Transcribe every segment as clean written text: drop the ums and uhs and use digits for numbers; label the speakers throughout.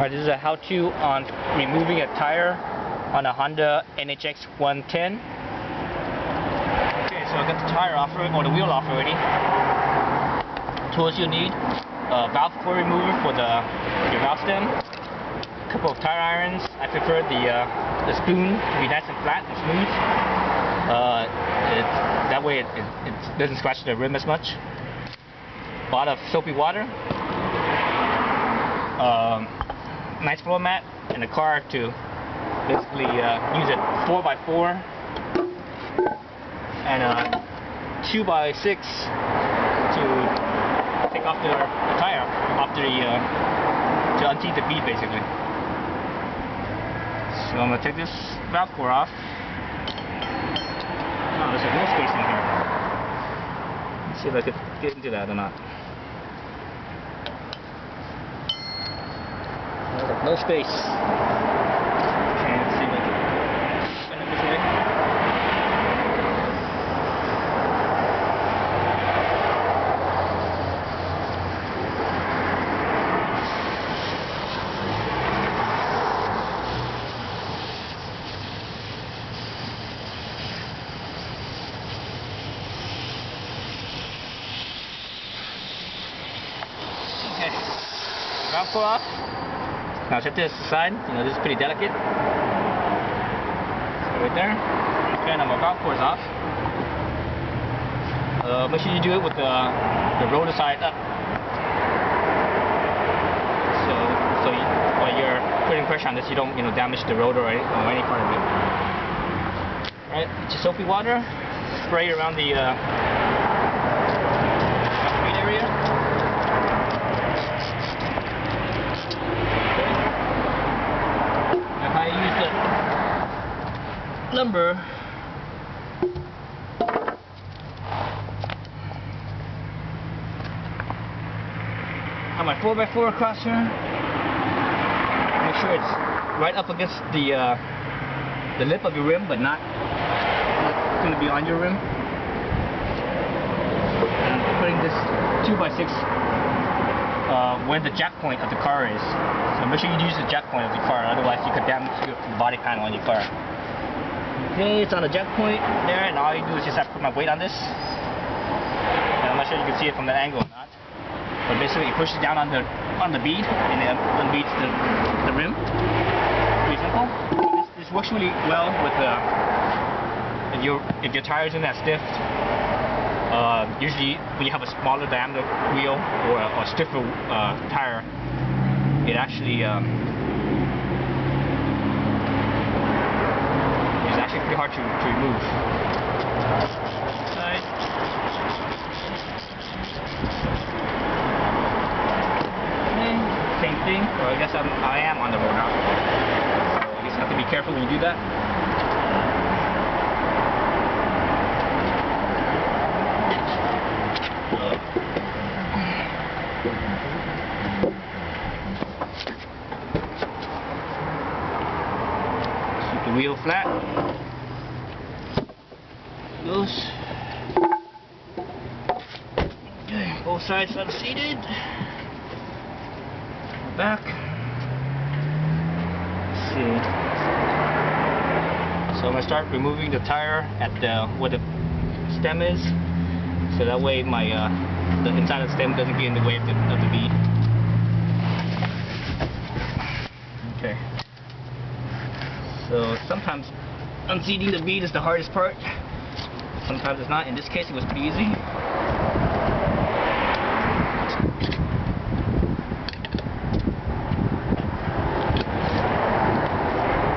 Speaker 1: Alright, this is a how-to on removing a tire on a Honda NHX110. Okay, so I got the tire off, or the wheel off already. Tools you need: valve core remover for your valve stem, a couple of tire irons. I prefer the spoon to be nice and flat and smooth. That way it doesn't scratch the rim as much. A lot of soapy water. Nice floor mat and a car to basically use it 4x4 and 2x6 to take off the tire after to unseat the bead basically. So I'm gonna take this valve core off. Oh, there's no space in here. Let's see if I could get into that or not. No space. Okay, let's see if I can spin it this way. Okay, valve core off. Now set this aside, this is pretty delicate. So right there. Okay, now my valve core is off. Make sure you do it with the rotor side up. So while you're putting pressure on this, you don't damage the rotor or any part of it. Alright, it's just soapy water. Spray around the bead area. Lumber on my 4x4 across here. Make sure it's right up against the lip of your rim, but not going to be on your rim. And putting this 2x6 where the jack point of the car is. So make sure you use the jack point of the car, otherwise you could damage the body panel on your car. Okay, it's on the jack point there, and all you do is just have to put my weight on this. And I'm not sure you can see it from that angle or not. But basically it pushes down on the bead, and it unbeads the rim. Pretty simple. This works really well with if your tire isn't that stiff. Usually when you have a smaller diameter wheel or a stiffer tire, it actually pretty hard to remove. Side. Same thing. Well, I guess I am on the road now. So I guess you have to be careful when you do that. Keep the wheel flat. Goes. Okay, both sides unseated. Back. Let's see. So I'm gonna start removing the tire at where the stem is, so that way my the inside of the stem doesn't get in the way of the bead. Okay. So sometimes unseating the bead is the hardest part. Sometimes it's not. In this case, it was pretty easy. Before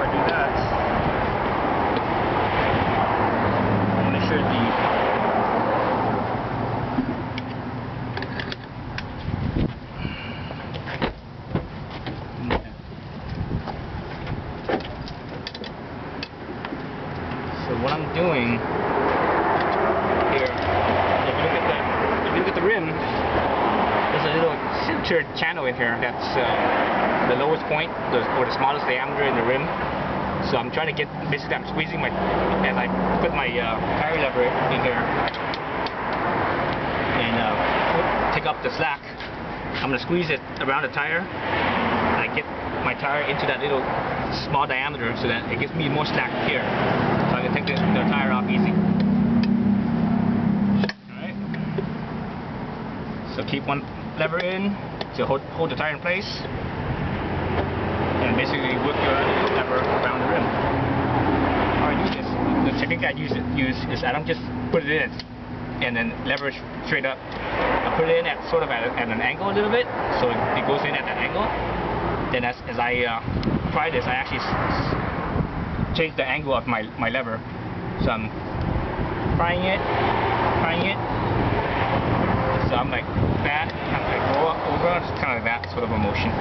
Speaker 1: I do that, I'm going to make sure So what I'm doing here, if you look at the rim, there's a little center channel in here that's the lowest point, or the smallest diameter in the rim. So I'm trying to get, basically I'm squeezing as I put my tire lever in here and take up the slack. I'm going to squeeze it around the tire, and I get my tire into that little small diameter so that it gives me more slack here. So I can take the tire off easy. Alright. So keep one lever in to hold the tire in place. And basically work your lever around the rim. How I do this, the technique I use is I don't just put it in and then leverage straight up. I put it in at sort of at an angle a little bit, so it goes in at that angle. Then as I try this, I actually change the angle of my lever. So I'm prying it. So I'm like that, kind of like go over, kind of like that sort of a motion.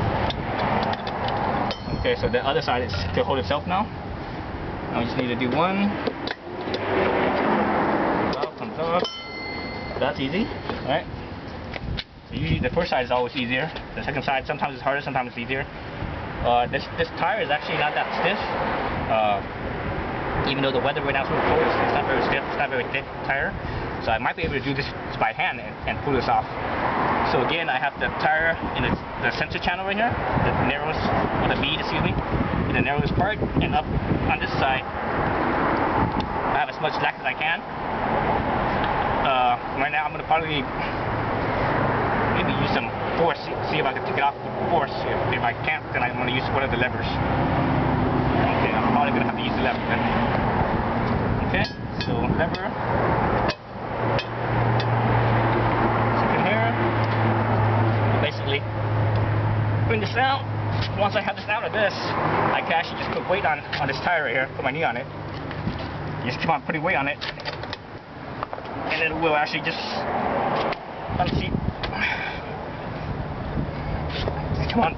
Speaker 1: Okay, so the other side is to hold itself now. Now we just need to do one. Comes off. That's easy, right? So usually the first side is always easier. The second side sometimes it's harder, sometimes it's easier. This tire is actually not that stiff. Even though the weather right now is really cold, it's not very stiff, it's not very thick tire. So I might be able to do this by hand and pull this off. So again, I have the tire in the center channel right here, the narrowest, or the bead, excuse me, in the narrowest part, and up on this side, I have as much slack as I can. Right now I'm going to probably maybe use some force, see if I can take it off with force. If I can't, then I'm going to use one of the levers. Okay, I'm probably going to have to use the lever then. Okay, so lever. Bring this out. Once I have this out of this, I can actually just put weight on this tire right here, put my knee on it. Just keep on putting weight on it, and it will actually just unseat. Just come on,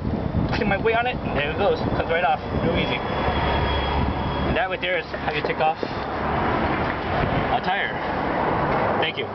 Speaker 1: putting my weight on it, and there it goes. Comes right off, real easy. And that right there is how you take off a tire. Thank you.